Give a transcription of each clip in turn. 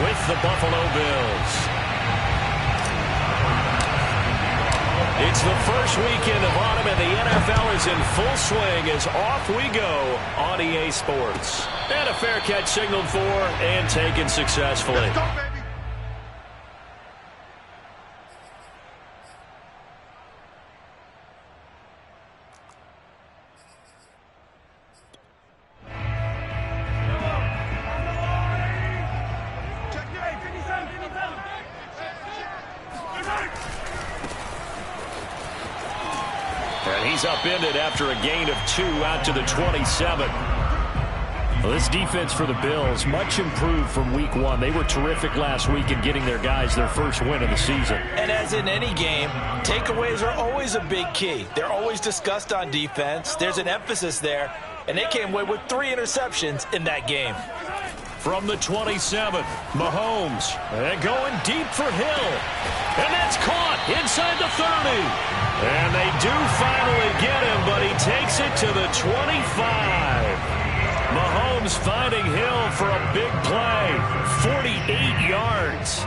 with the Buffalo Bills. It's the first weekend of autumn, and the NFL is in full swing as off we go on EA Sports. And a fair catch signaled for and taken successfully. Let's go, baby. And he's upended after a gain of 2 out to the 27. Well, this defense for the Bills, much improved from week 1. They were terrific last week in getting their guys their first win of the season. And as in any game, takeaways are always a big key. They're always discussed on defense. There's an emphasis there, and they came away with 3 interceptions in that game. From the 27, Mahomes, and going deep for Hill. And that's caught inside the 30. And they do finally get him, but he takes it to the 25. Mahomes finding Hill for a big play. 48 yards.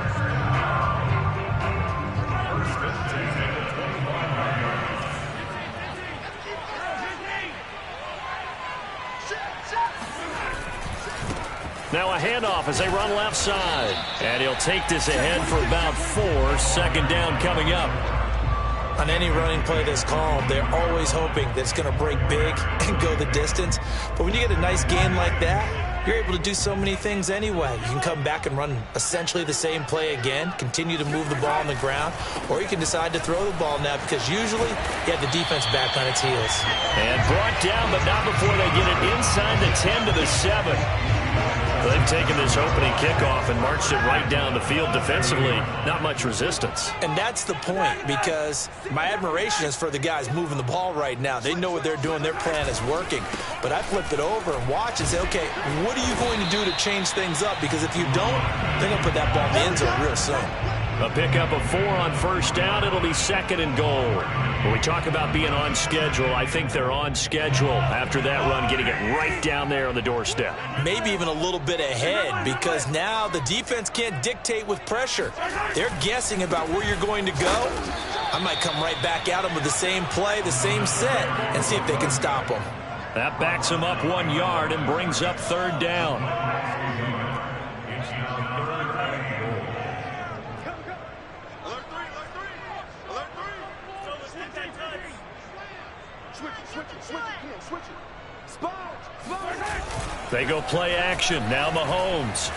Now a handoff as they run left side. And he'll take this ahead for about 4. Second down coming up. On any running play that's called, they're always hoping that it's going to break big and go the distance. But when you get a nice gain like that, you're able to do so many things anyway. You can come back and run essentially the same play again, continue to move the ball on the ground, or you can decide to throw the ball now because usually you have the defense back on its heels. And brought down, but not before they get it inside the 10 to the 7. They've taken this opening kickoff and marched it right down the field defensively. Not much resistance. And that's the point, because my admiration is for the guys moving the ball right now. They know what they're doing. Their plan is working. But I flip it over and watch and say, okay, what are you going to do to change things up? Because if you don't, they're going to put that ball in the end zone real soon. A pickup of 4 on first down. It'll be 2nd and goal. When we talk about being on schedule, I think they're on schedule after that run, getting it right down there on the doorstep. Maybe even a little bit ahead, because now the defense can't dictate with pressure. They're guessing about where you're going to go. I might come right back at them with the same play, the same set, and see if they can stop them. That backs them up 1 yard and brings up 3rd down. They go play action. Now Mahomes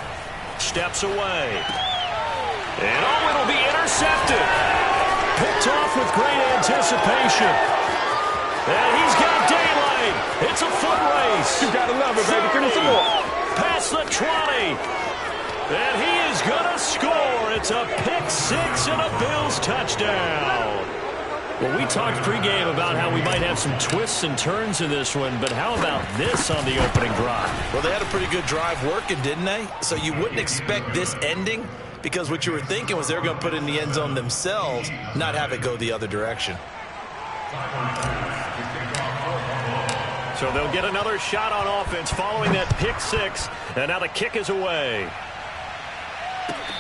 steps away. And oh, it'll be intercepted. Picked off with great anticipation. And he's got daylight. It's a foot race. You gotta love it, baby. Give me some more. Past the 20. And he is going to score. It's a pick 6 and a Bills touchdown. Well, we talked pregame about how we might have some twists and turns in this one, but how about this on the opening drive? Well, they had a pretty good drive working, didn't they? So you wouldn't expect this ending, because what you were thinking was they were going to put it in the end zone themselves, not have it go the other direction. So they'll get another shot on offense following that pick 6, and now the kick is away.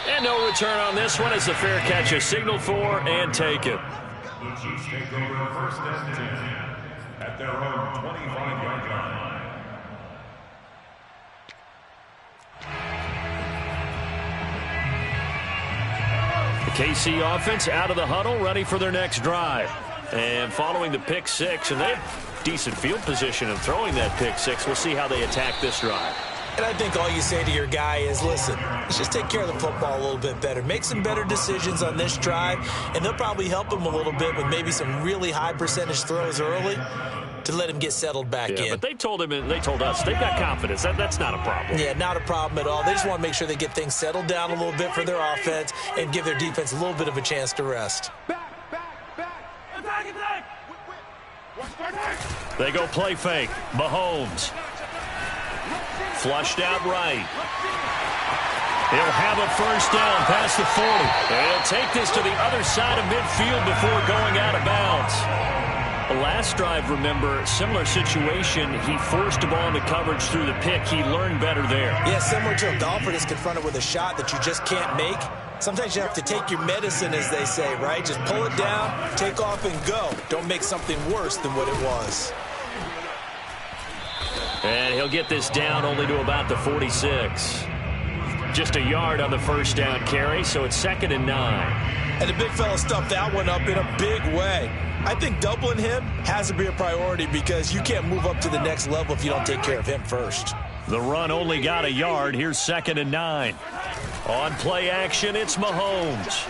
And no return on this one as the fair catch is signaled for and taken. The Chiefs take over 1st and 10 at their own 25-yard line. The KC offense out of the huddle, ready for their next drive. And following the pick 6, and they have decent field position in throwing that pick 6. We'll see how they attack this drive. And I think all you say to your guy is, listen, let's just take care of the football a little bit better. Make some better decisions on this drive, and they'll probably help him a little bit with maybe some really high percentage throws early to let him get settled back in. But they told him, and they told us, they've got confidence. That's not a problem. Yeah, not a problem at all. They just want to make sure they get things settled down a little bit for their offense and give their defense a little bit of a chance to rest. They go play fake. Mahomes. Flushed out right. He'll have a first down past the 40. And he'll take this to the other side of midfield before going out of bounds. Last drive, remember, similar situation. He forced the ball into coverage through the pick. He learned better there. Yeah, similar to a golfer that's confronted with a shot that you just can't make. Sometimes you have to take your medicine, as they say, right? Just pull it down, take off, and go. Don't make something worse than what it was. And he'll get this down only to about the 46. Just a yard on the first down carry, so it's 2nd and 9. And the big fella stuffed that one up in a big way. I think doubling him has to be a priority because you can't move up to the next level if you don't take care of him first. The run only got a yard. Here's 2nd and 9. On play action, it's Mahomes.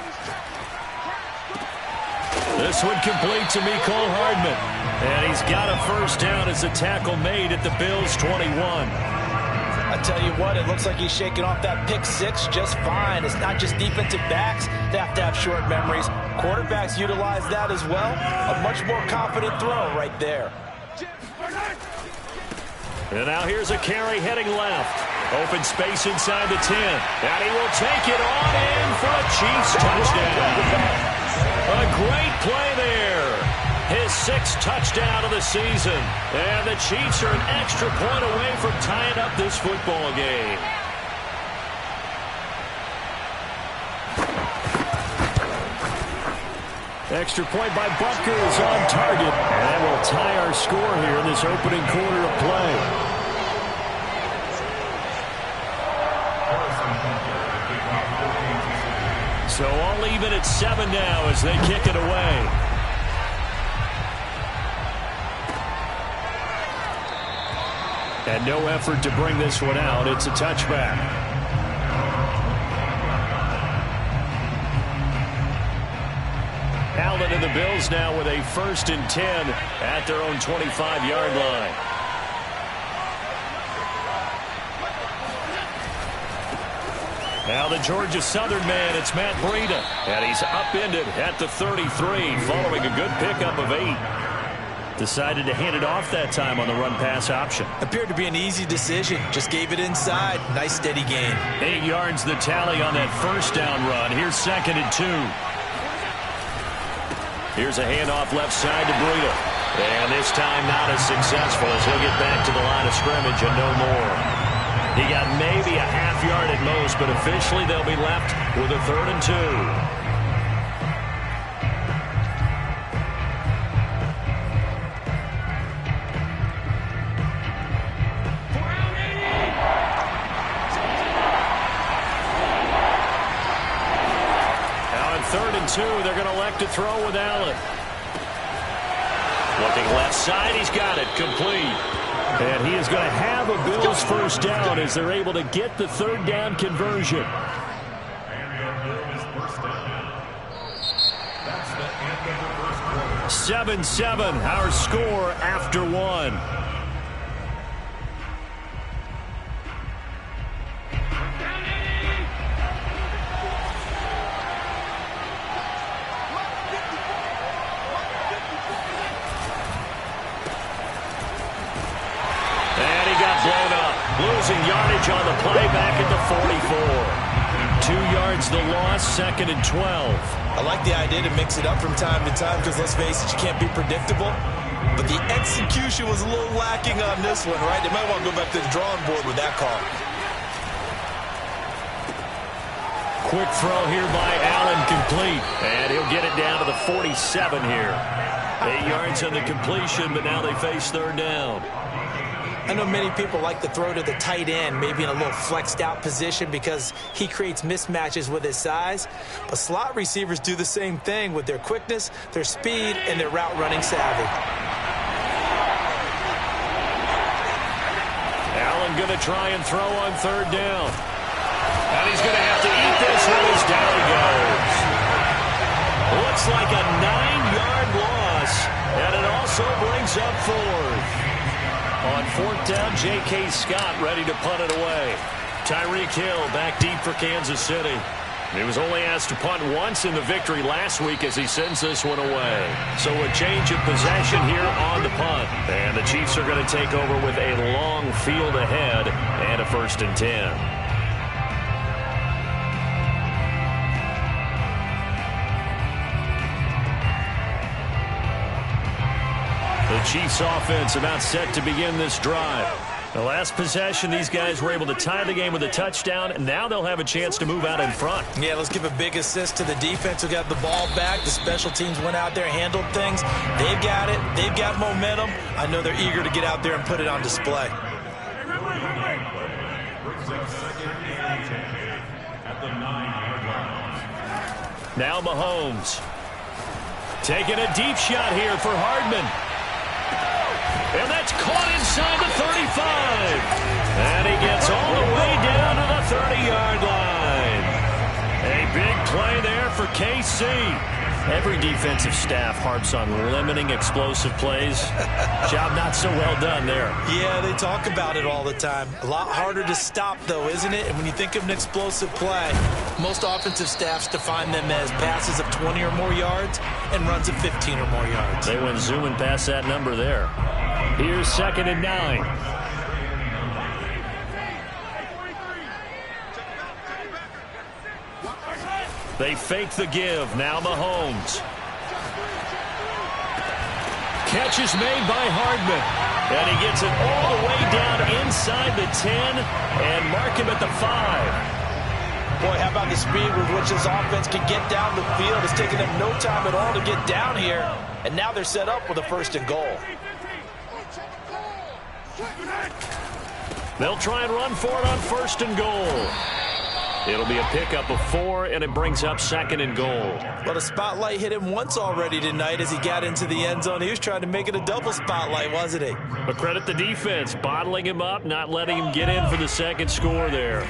This one complete to Mecole Hardman. And he's got a first down as the tackle made at the Bills' 21. I tell you what, it looks like he's shaking off that pick six just fine. It's not just defensive backs that have to have short memories. Quarterbacks utilize that as well. A much more confident throw right there. And now here's a carry heading left. Open space inside the 10. And he will take it on in for a Chiefs touchdown. A great play there. His 6th touchdown of the season. And the Chiefs are an extra point away from tying up this football game. Extra point by Butker is on target. And we'll tie our score here in this opening quarter of play. So all even at 7 now as they kick it away. And no effort to bring this one out. It's a touchback. Allen and the Bills now with a 1st and 10 at their own 25-yard line. Now the Georgia Southern man, it's Matt Breida. And he's upended at the 33 following a good pickup of 8. Decided to hand it off that time on the run-pass option. Appeared to be an easy decision. Just gave it inside. Nice steady gain. 8 yards the tally on that first down run. Here's 2nd and 2. Here's a handoff left side to Breida. And this time not as successful as he'll get back to the line of scrimmage and no more. He got maybe a half yard at most, but officially they'll be left with a 3rd and 2. They're going to elect to throw with Allen. Looking left side, he's got it, complete. And he is going to have a Bills first down as they're able to get the 3rd down conversion. 7-7, our score after 1. Losing yardage on the play back at the 44. 2 yards the loss, 2nd and 12. I like the idea to mix it up from time to time because, let's face it, you can't be predictable. But the execution was a little lacking on this one, right? They might want to go back to the drawing board with that call. Quick throw here by Allen, complete. And he'll get it down to the 47 here. 8 yards on the completion, but now they face 3rd down. I know many people like to throw to the tight end, maybe in a little flexed out position because he creates mismatches with his size. But slot receivers do the same thing with their quickness, their speed, and their route running savvy. Allen going to try and throw on 3rd down. And he's going to have to eat this one as down he goes. Looks like a 9-yard loss, and it also brings up 4th. On 4th down, J.K. Scott ready to punt it away. Tyreek Hill back deep for Kansas City. He was only asked to punt once in the victory last week as he sends this one away. So a change of possession here on the punt. And the Chiefs are going to take over with a long field ahead and a 1st and 10. The Chiefs offense about set to begin this drive. The last possession, these guys were able to tie the game with a touchdown, and now they'll have a chance to move out in front. Yeah, let's give a big assist to the defense who got the ball back. The special teams went out there, handled things. They've got it. They've got momentum. I know they're eager to get out there and put it on display. Now Mahomes. Taking a deep shot here for Hardman. And that's caught inside the 35. And he gets all the way down to the 30-yard line. A big play there for KC. Every defensive staff harps on limiting explosive plays. Job not so well done there. Yeah, they talk about it all the time. A lot harder to stop, though, isn't it? And when you think of an explosive play, most offensive staffs define them as passes of 20 or more yards and runs of 15 or more yards. They went zooming past that number there. Here's 2nd and 9. They fake the give. Now Mahomes. Catch is made by Hardman. And he gets it all the way down inside the 10 and mark him at the 5. Boy, how about the speed with which this offense can get down the field? It's taken them no time at all to get down here. And now they're set up with a 1st and goal. They'll try and run for it on 1st and goal. It'll be a pickup of 4, and it brings up 2nd and goal. Well, the spotlight hit him once already tonight as he got into the end zone. He was trying to make it a double spotlight, wasn't he? But credit the defense, bottling him up, not letting him get in for the 2nd score there.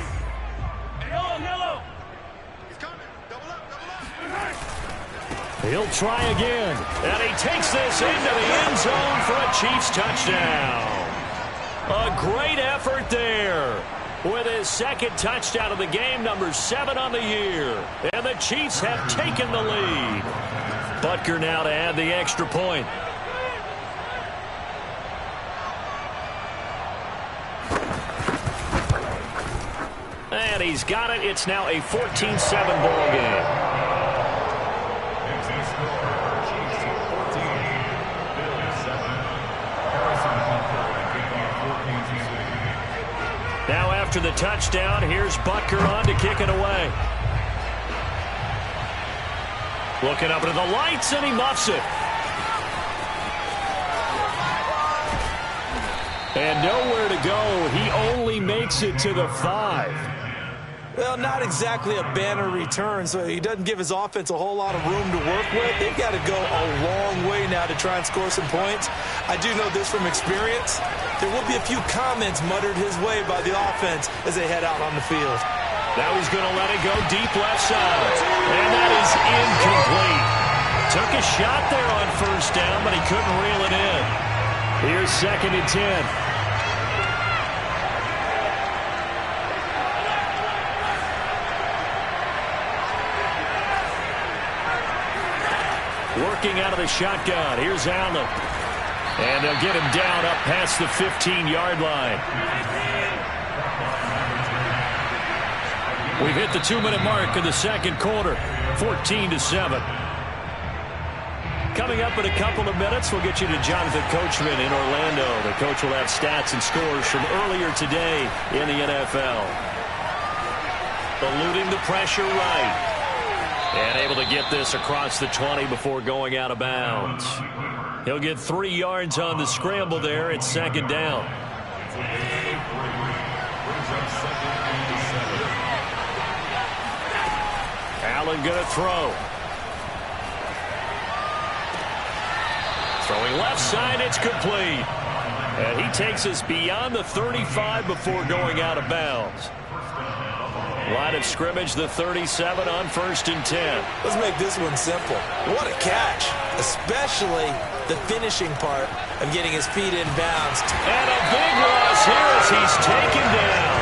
He'll try again, and he takes this into the end zone for a Chiefs touchdown. A great effort there. With his 2nd touchdown of the game, number 7 on the year. And the Chiefs have taken the lead. Butker now to add the extra point. And he's got it. It's now a 14-7 ball game. Now after the touchdown, here's Butker on to kick it away. Looking up into the lights, and he muffs it. And nowhere to go. He only makes it to the 5. Well, not exactly a banner return, so he doesn't give his offense a whole lot of room to work with. They've got to go a long way now to try and score some points. I do know this from experience. There will be a few comments muttered his way by the offense as they head out on the field. Now he's going to let it go deep left side. And that is incomplete. Took a shot there on 1st down, but he couldn't reel it in. Here's 2nd and 10. Working out of the shotgun. Here's Allen. And they'll get him down up past the 15-yard line. We've hit the 2-minute mark of the 2nd quarter. 14-7. Coming up in a couple of minutes, we'll get you to Jonathan Coachman in Orlando. The coach will have stats and scores from earlier today in the NFL. Eluding the pressure right. And able to get this across the 20 before going out of bounds. He'll get 3 yards on the scramble there. It's 2nd down. Allen going to throw. Throwing left side, it's complete. And he takes us beyond the 35 before going out of bounds. Line of scrimmage, the 37 on 1st and 10. Let's make this one simple. What a catch, especially the finishing part of getting his feet in bounds. And a big loss here as he's taken down.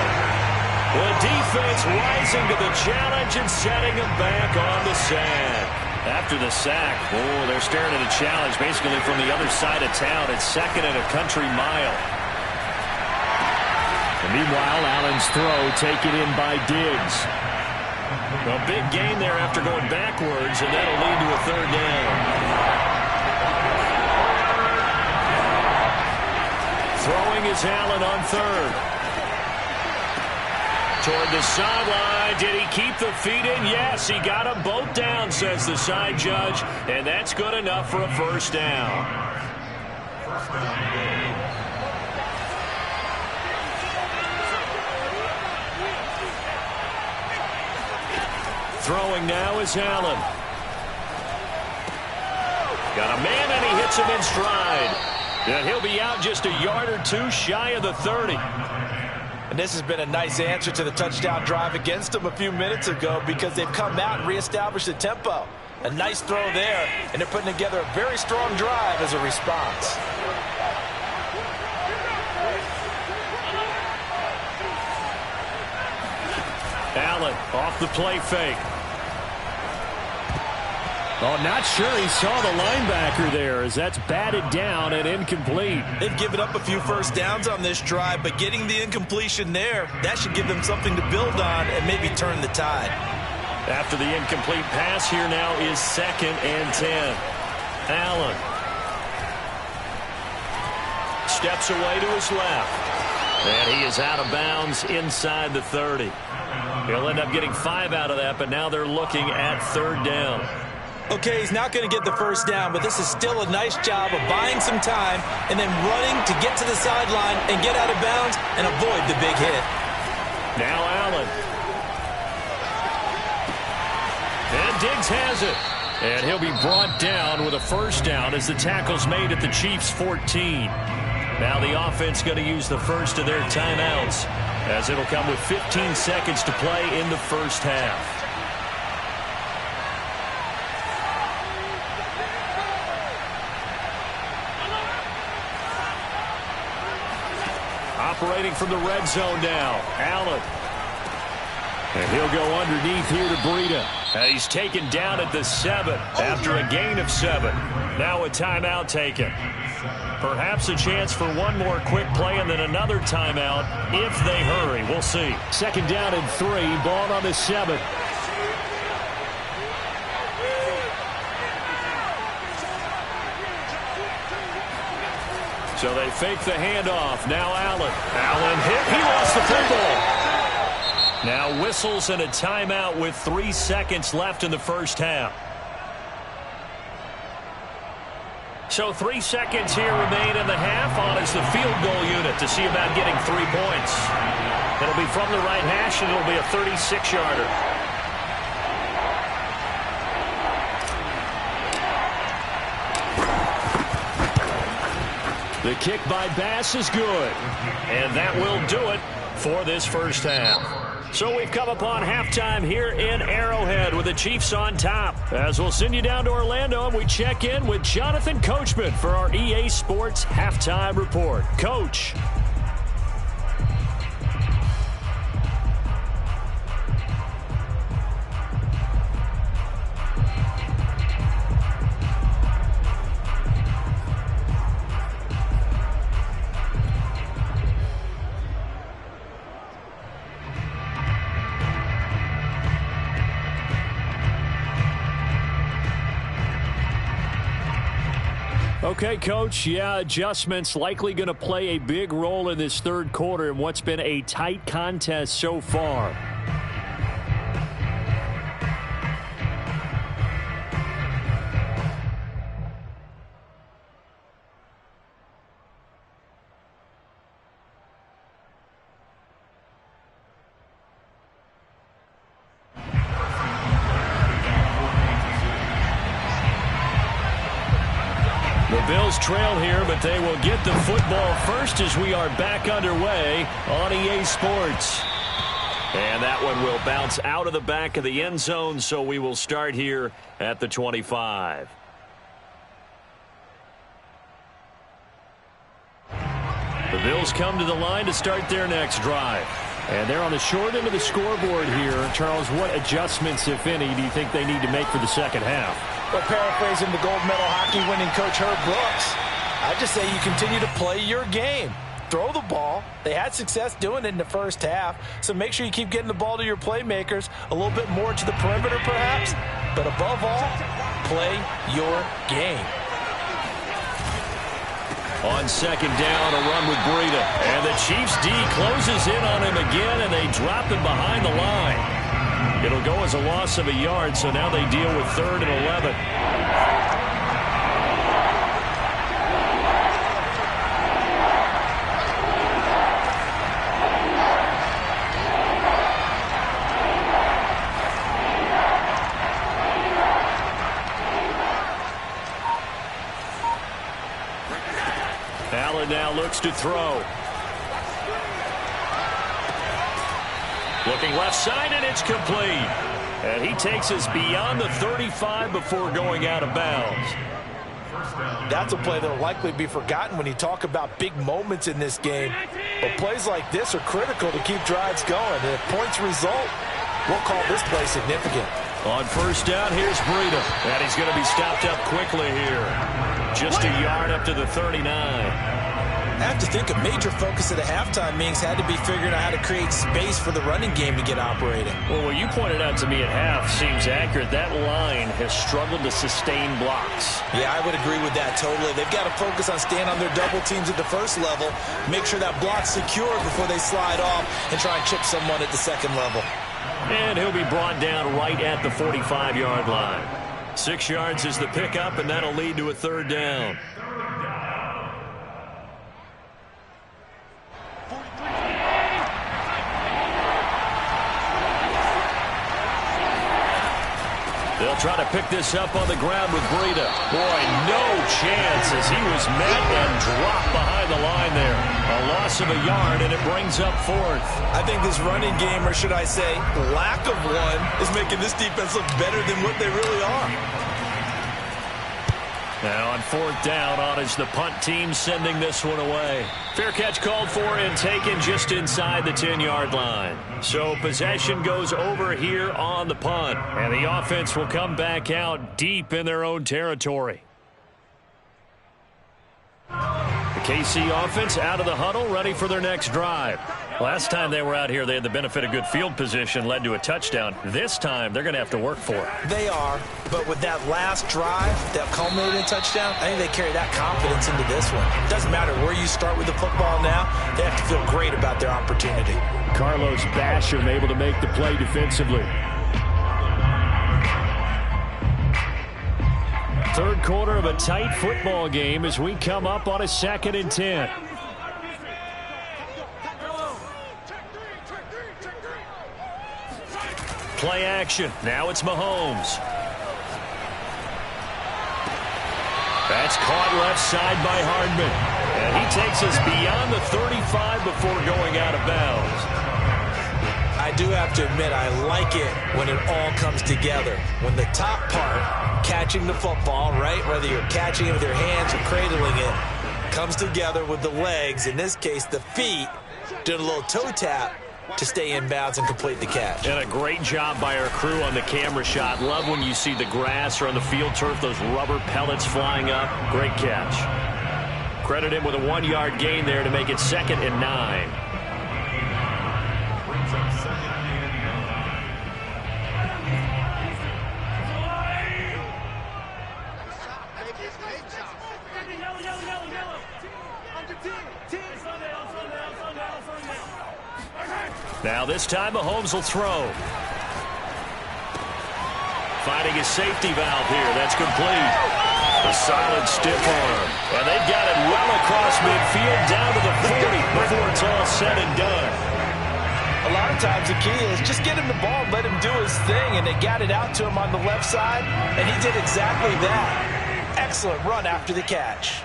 The defense rising to the challenge and setting him back on the sand. After the sack, they're staring at a challenge basically from the other side of town. It's 2nd and a country mile. And meanwhile, Allen's throw taken in by Diggs. A big gain there after going backwards, and that'll lead to a 3rd down. Throwing is Allen on third. Toward the sideline. Did he keep the feet in? Yes, he got them both down, says the side judge. And that's good enough for a first down. Throwing now is Allen. Got a man, and he hits him in stride. And he'll be out just a yard or two shy of the 30. And this has been a nice answer to the touchdown drive against them a few minutes ago because they've come out and reestablished the tempo. A nice throw there, and they're putting together a very strong drive as a response. Allen off the play fake. Oh, not sure he saw the linebacker there as that's batted down and incomplete. They've given up a few first downs on this drive, but getting the incompletion there, that should give them something to build on and maybe turn the tide. After the incomplete pass, here now is 2nd and 10. Allen steps away to his left. And he is out of bounds inside the 30. He'll end up getting 5 out of that, but now they're looking at 3rd down. Okay, he's not going to get the first down, but this is still a nice job of buying some time and then running to get to the sideline and get out of bounds and avoid the big hit. Now Allen. And Diggs has it. And he'll be brought down with a first down as the tackle's made at the Chiefs' 14. Now the offense going to use the first of their timeouts as it'll come with 15 seconds to play in the first half. Operating from the red zone now, Allen. And he'll go underneath here to Breida. And he's taken down at the 7 after a gain of 7. Now a timeout taken. Perhaps a chance for one more quick play and then another timeout if they hurry. We'll see. 2nd down and 3, ball on the 7. So they fake the handoff. Now Allen. Allen hit. He lost the football. Now whistles and a timeout with 3 seconds left in the first half. So 3 seconds here remain in the half on as the field goal unit to see about getting 3 points. It'll be from the right hash, and it'll be a 36-yarder. The kick by Bass is good. And that will do it for this first half. So we've come upon halftime here in Arrowhead with the Chiefs on top. As we'll send you down to Orlando and we check in with Jonathan Coachman for our EA Sports Halftime Report. Coach. Okay, Coach, yeah, adjustments likely going to play a big role in this third quarter in what's been a tight contest so far. Bills trail here, but they will get the football first as we are back underway on EA Sports. And that one will bounce out of the back of the end zone, so we will start here at the 25. The Bills come to the line to start their next drive. And they're on the short end of the scoreboard here. Charles, what adjustments, if any, do you think they need to make for the second half? Well, paraphrasing the gold medal hockey winning coach Herb Brooks, I just say you continue to play your game. Throw the ball. They had success doing it in the first half, so make sure you keep getting the ball to your playmakers, a little bit more to the perimeter perhaps, but above all, play your game. On second down, a run with Breida. And the Chiefs D closes in on him again, and they drop him behind the line. It'll go as a loss of a yard, so now they deal with 3rd and 11. Allen now looks to throw. Looking left side, and it's complete. And he takes us beyond the 35 before going out of bounds. That's a play that will likely be forgotten when you talk about big moments in this game. But plays like this are critical to keep drives going. And if points result, we'll call this play significant. On first down, here's Breida. And he's going to be stopped up quickly here. Just a yard up to the 39. I have to think a major focus of the halftime meetings had to be figuring out how to create space for the running game to get operating. Well, what you pointed out to me at half seems accurate. That line has struggled to sustain blocks. Yeah, I would agree with that totally. They've got to focus on staying on their double teams at the first level, make sure that block's secure before they slide off and try and chip someone at the second level. And he'll be brought down right at the 45-yard line. 6 yards is the pickup, and that'll lead to a 3rd down. They'll try to pick this up on the ground with Breida. Boy, no chance as he was met and dropped behind the line there. A loss of a yard, and it brings up 4th. I think this running game, or should I say lack of one, is making this defense look better than what they really are. Now on 4th down, on is the punt team sending this one away. Fair catch called for and taken just inside the 10-yard line. So possession goes over here on the punt. And the offense will come back out deep in their own territory. The KC offense out of the huddle, ready for their next drive. Last time they were out here, they had the benefit of good field position, led to a touchdown. This time, they're going to have to work for it. They are, but with that last drive that culminated in touchdown, I think they carry that confidence into this one. It doesn't matter where you start with the football now, they have to feel great about their opportunity. Carlos Basham able to make the play defensively. 3rd quarter of a tight football game as we come up on a 2nd and 10. Play action. Now it's Mahomes. That's caught left side by Hardman. And he takes us beyond the 35 before going out of bounds. I do have to admit, I like it when it all comes together. When the top part, catching the football, right, whether you're catching it with your hands or cradling it, comes together with the legs, in this case the feet, doing a little toe tap to stay in bounds and complete the catch. And a great job by our crew on the camera shot. Love when you see the grass or on the field turf, those rubber pellets flying up. Great catch. Credit him with a 1-yard gain there to make it 2nd and 9. Now this time Mahomes will throw. Finding his safety valve here. That's complete. The solid stiff arm. And they've got it well across midfield down to the 40 before it's all said and done. A lot of times the key is just get him the ball, let him do his thing, and they got it out to him on the left side, and he did exactly that. Excellent run after the catch.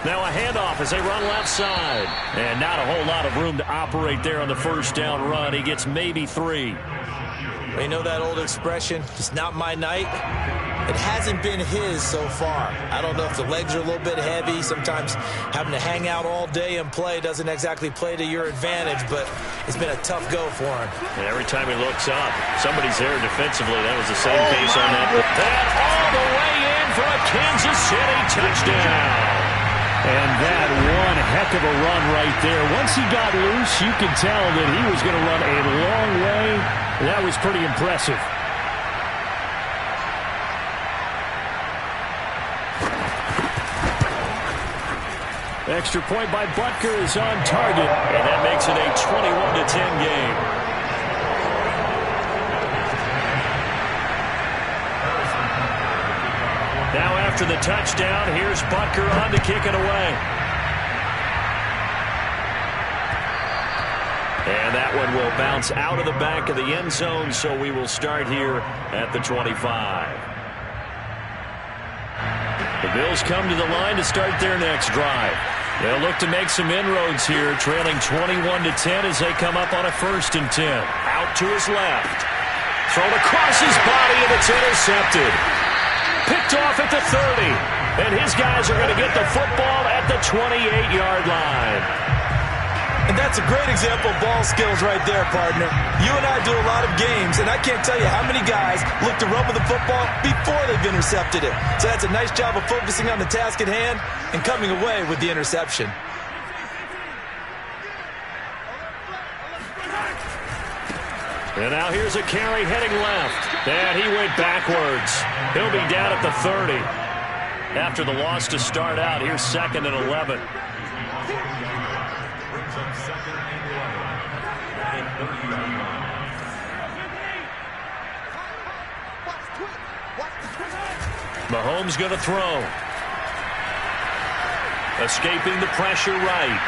Now a handoff as they run left side. And not a whole lot of room to operate there on the 1st down run. He gets maybe 3. You know that old expression, it's not my night? It hasn't been his so far. I don't know if the legs are a little bit heavy. Sometimes having to hang out all day and play doesn't exactly play to your advantage, but it's been a tough go for him. And every time he looks up, somebody's there defensively. That was the same case on that. And all the way in for a Kansas City touchdown. And that one heck of a run right there. Once he got loose, you could tell that he was going to run a long way. That was pretty impressive. Extra point by Butker is on target. And that makes it a 21-10 game. Now after the touchdown, here's Butker on to kick it away. And that one will bounce out of the back of the end zone, so we will start here at the 25. The Bills come to the line to start their next drive. They'll look to make some inroads here, trailing 21-10 as they come up on a 1st and 10. Out to his left. Thrown across his body, and it's intercepted. Picked off at the 30. And his guys are going to get the football at the 28-yard line. And that's a great example of ball skills right there, partner. You and I do a lot of games, and I can't tell you how many guys look to run with the football before they've intercepted it. So that's a nice job of focusing on the task at hand and coming away with the interception. And now here's a carry heading left. And he went backwards. He'll be down at the 30. After the loss to start out, here's 2nd and 11. Mahomes going to throw. Escaping the pressure right.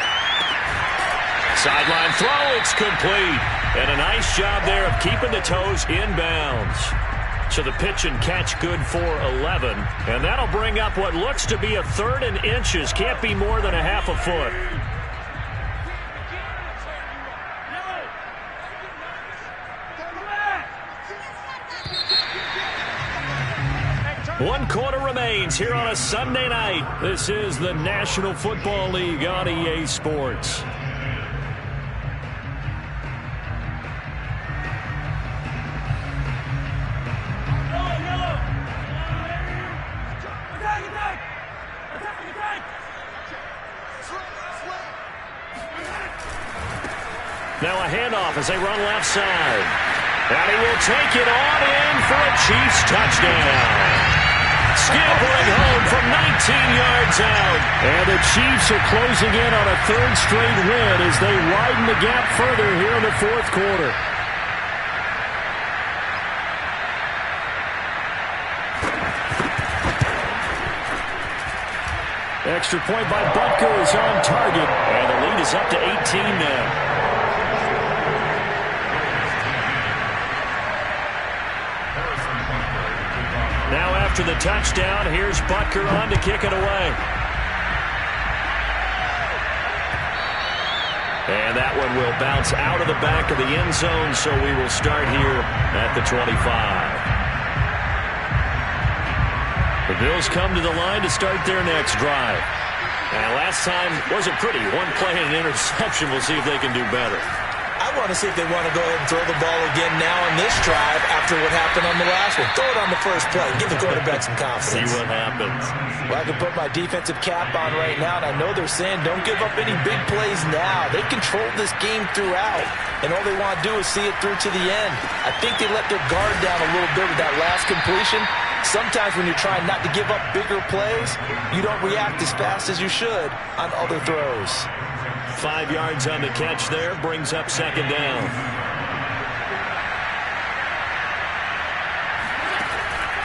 Sideline throw, it's complete. And a nice job there of keeping the toes inbounds. So the pitch and catch good for 11. And that'll bring up what looks to be a 3rd and inches. Can't be more than a half a foot. One quarter remains here on a Sunday night. This is the National Football League on EA Sports. Now a handoff as they run left side. And he will take it on in for a Chiefs touchdown. Scampering home from 19 yards out. And the Chiefs are closing in on a 3rd straight win as they widen the gap further here in the 4th quarter. Extra point by Butker is on target. And the lead is up to 18 now. Now after the touchdown, here's Butker on to kick it away. And that one will bounce out of the back of the end zone, so we will start here at the 25. The Bills come to the line to start their next drive. And last time wasn't pretty. One play and an interception. We'll see if they can do better. I want to see if they want to go ahead and throw the ball again now on this drive after what happened on the last one. Throw it on the first play. Give the quarterback some confidence. See what happens. Well, I can put my defensive cap on right now, and I know they're saying don't give up any big plays now. They control this game throughout, and all they want to do is see it through to the end. I think they let their guard down a little bit with that last completion. Sometimes when you're trying not to give up bigger plays, you don't react as fast as you should on other throws. 5 yards on the catch there, brings up 2nd down.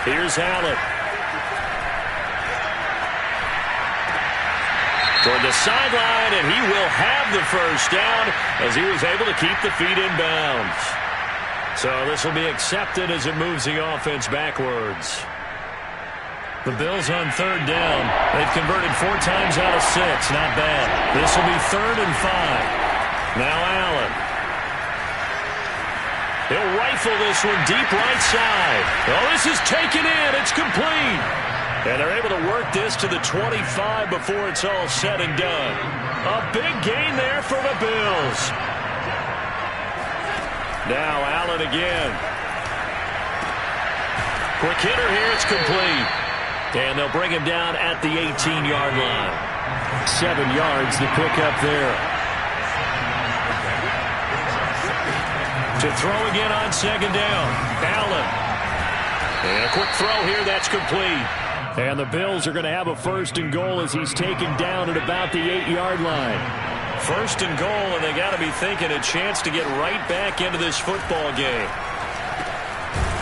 Here's Allen. Toward the sideline, and he will have the first down as he was able to keep the feet in bounds. So this will be accepted as it moves the offense backwards. The Bills on 3rd down. They've converted 4 times out of 6. Not bad. This will be 3rd and 5. Now Allen. He'll rifle this one deep right side. Oh, this is taken in. It's complete. And they're able to work this to the 25 before it's all said and done. A big gain there for the Bills. Now Allen again. Quick hitter here. It's complete. And they'll bring him down at the 18-yard line. 7 yards to pick up there. To throw again on 2nd down. Allen. And a quick throw here. That's complete. And the Bills are going to have a 1st and goal as he's taken down at about the 8-yard line. 1st and goal, and they got to be thinking a chance to get right back into this football game.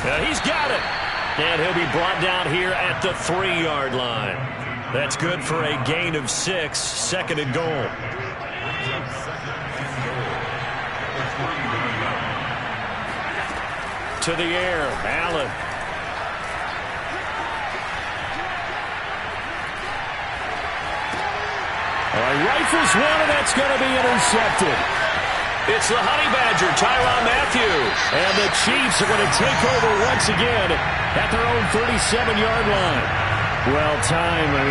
Now he's got it. And he'll be brought down here at the 3-yard line. That's good for a gain of 6, 2nd and goal. To the air, Allen. Rifles one, and that's going to be intercepted. It's the Honey Badger, Tyrann Mathieu. And the Chiefs are going to take over once again at their own 37-yard line. Well,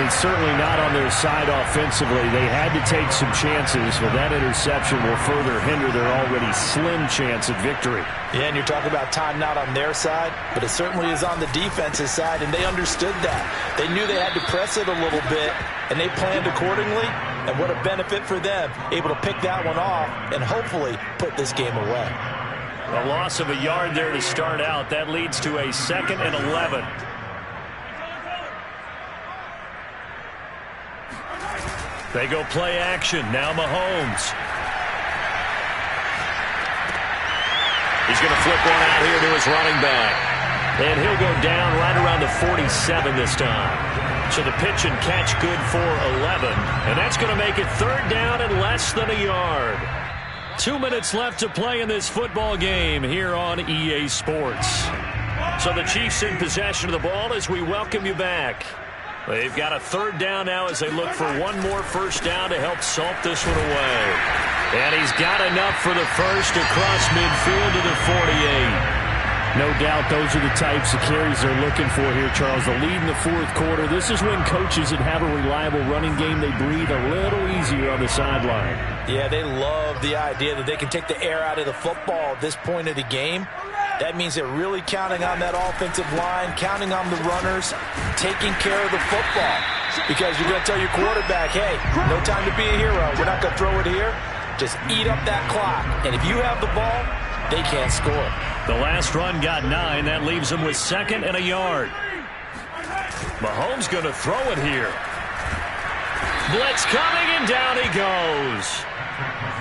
certainly not on their side offensively. They had to take some chances, but that interception will further hinder their already slim chance at victory. Yeah, and you're talking about time not on their side, but it certainly is on the defense's side, and they understood that. They knew they had to press it a little bit, and they planned accordingly, and what a benefit for them, able to pick that one off and hopefully put this game away. A loss of a yard there to start out. That leads to a 2nd and 11. They go play action. Now Mahomes. He's going to flip one out here to his running back. And he'll go down right around the 47 this time. So the pitch and catch good for 11. And that's going to make it 3rd down and less than a yard. 2 minutes left to play in this football game here on EA Sports. So the Chiefs in possession of the ball as we welcome you back. They've got a 3rd down now as they look for one more 1st down to help salt this one away. And he's got enough for the 1st across midfield to the 48. No doubt those are the types of carries they're looking for here, Charles. The lead in the 4th quarter. This is when coaches that have a reliable running game, they breathe a little easier on the sideline. Yeah, they love the idea that they can take the air out of the football at this point of the game. That means they're really counting on that offensive line, counting on the runners, taking care of the football. Because you're going to tell your quarterback, hey, no time to be a hero. We're not going to throw it here. Just eat up that clock. And if you have the ball, they can't score. The last run got 9. That leaves them with 2nd and a yard. Mahomes going to throw it here. Blitz coming, and down he goes.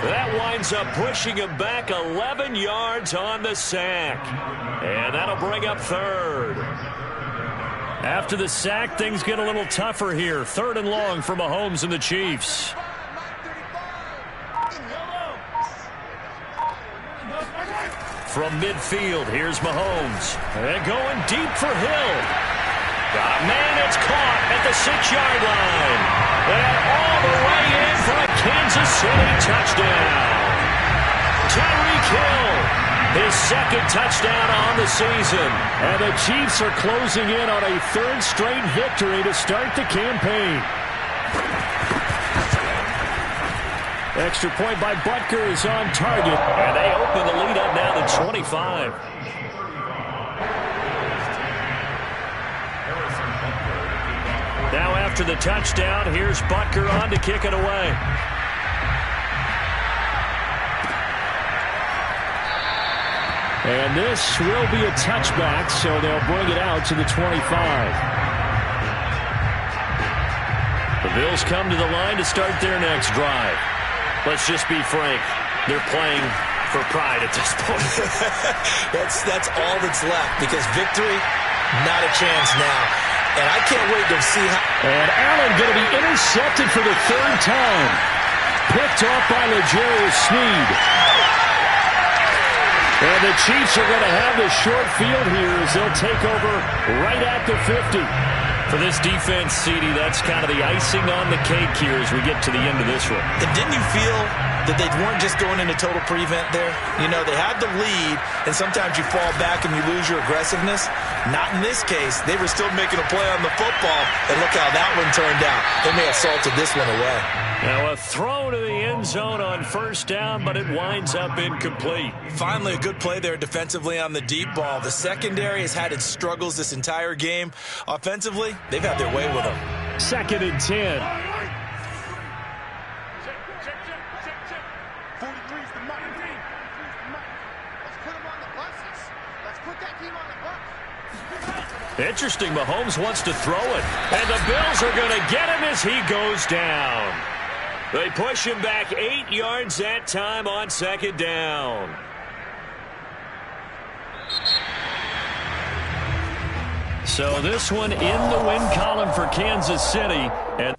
That winds up pushing him back 11 yards on the sack. And that'll bring up 3rd. After the sack, things get a little tougher here. 3rd and long for Mahomes and the Chiefs. From midfield, here's Mahomes. And going deep for Hill. Got a man, it's caught at the 6-yard line. And all the way in for a Kansas City touchdown. Tyreek Hill, his 2nd touchdown on the season. And the Chiefs are closing in on a 3rd straight victory to start the campaign. Extra point by Butker is on target. And they open the lead up now to 25. Now after the touchdown, here's Butker on to kick it away. And this will be a touchback, so they'll bring it out to the 25. The Bills come to the line to start their next drive. Let's just be frank. They're playing for pride at this point. That's all that's left, because victory, not a chance now. And I can't wait to see how... And Allen going to be intercepted for the 3rd time. Picked off by L'Jarius Sneed. And the Chiefs are going to have the short field here as they'll take over right at the 50. For this defense, CD, that's kind of the icing on the cake here as we get to the end of this one. And didn't you feel that they weren't just going into total prevent there? You know, they had the lead, and sometimes you fall back and you lose your aggressiveness. Not in this case. They were still making a play on the football, and look how that one turned out. They may have salted this one away. Now a throw to the end zone on 1st down, but it winds up incomplete. Finally, a good play there defensively on the deep ball. The secondary has had its struggles this entire game. Offensively, they've had their way with them. 2nd and 10. 43's the money. 43's the money. Let's put them on the buses. Let's put that team on the bus. Interesting, Mahomes wants to throw it. And the Bills are going to get him as he goes down. They push him back 8 yards that time on second down. So this one in the win column for Kansas City. And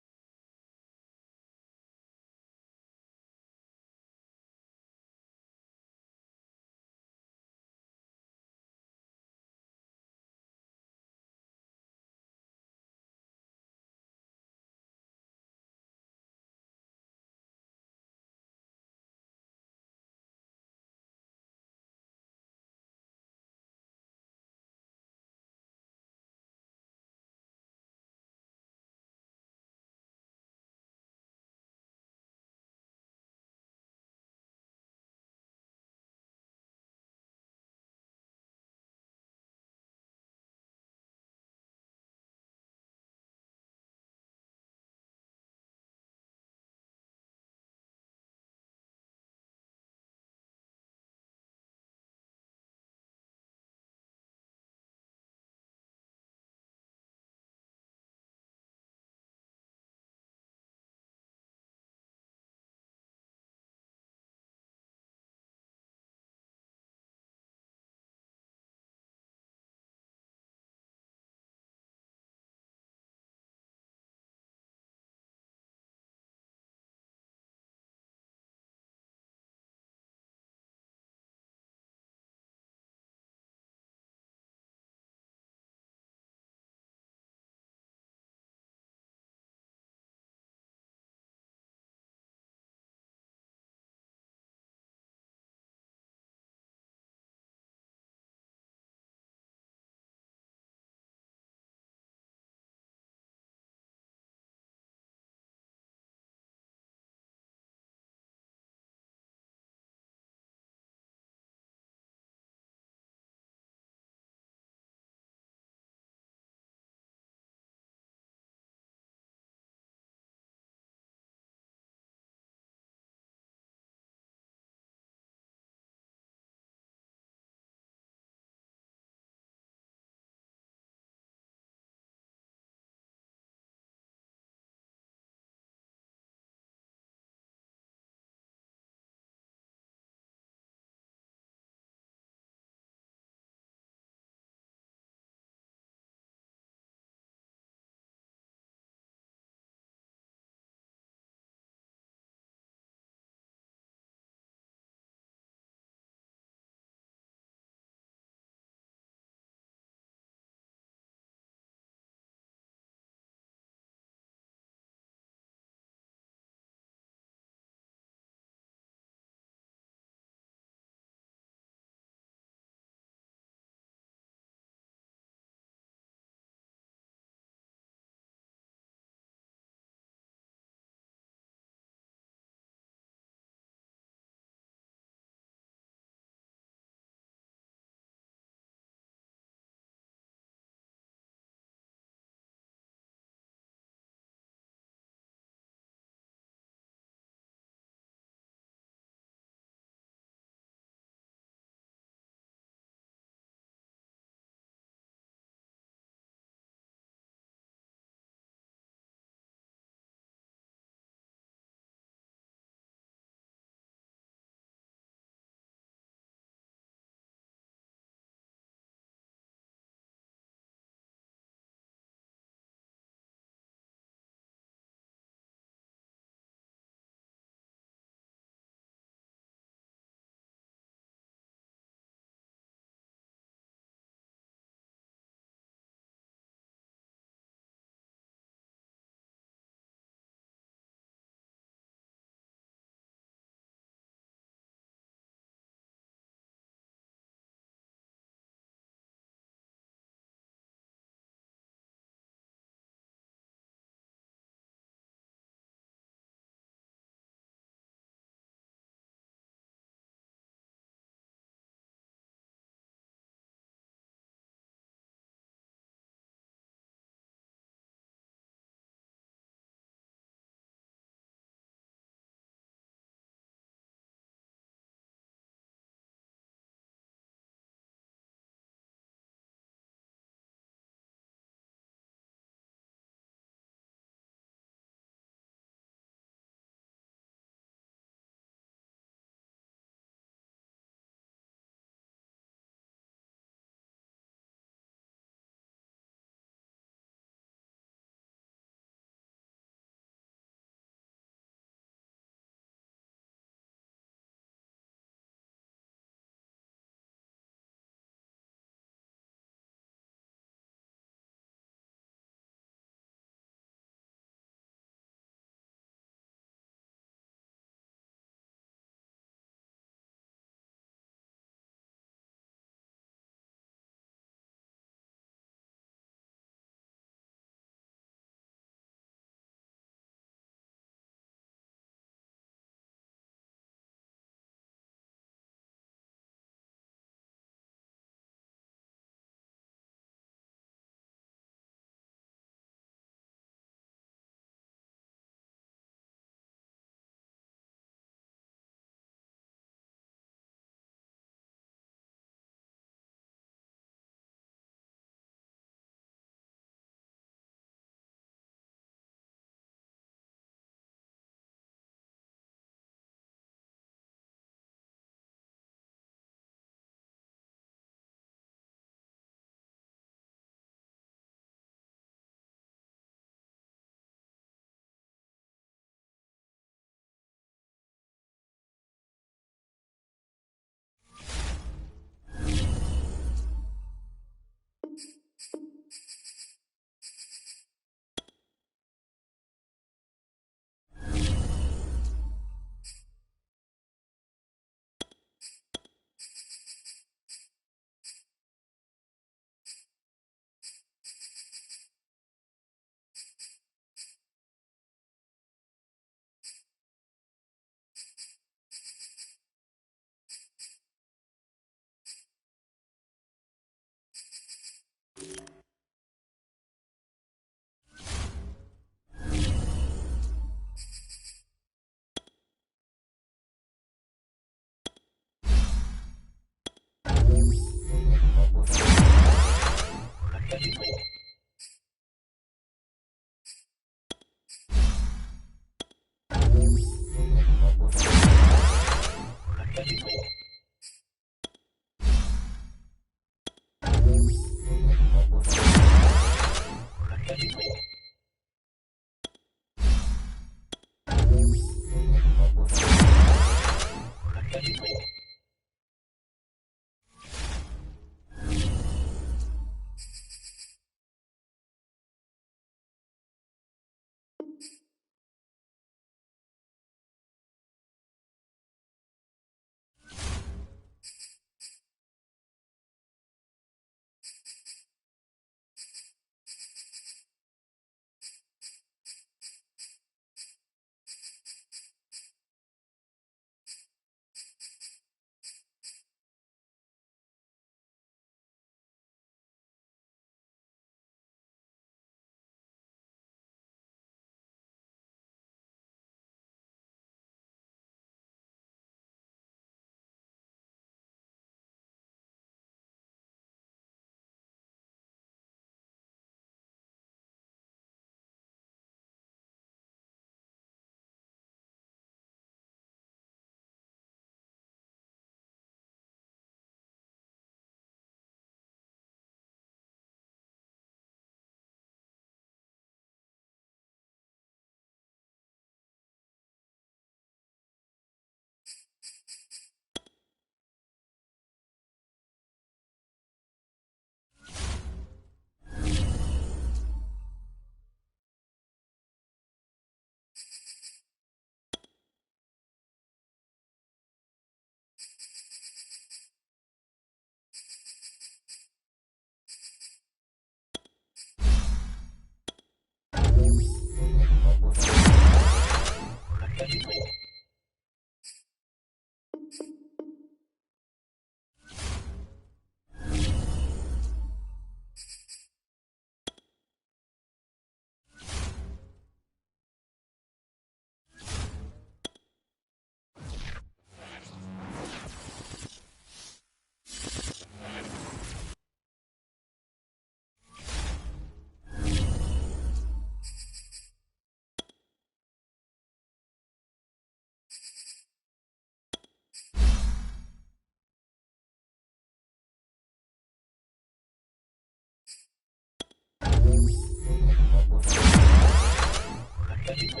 You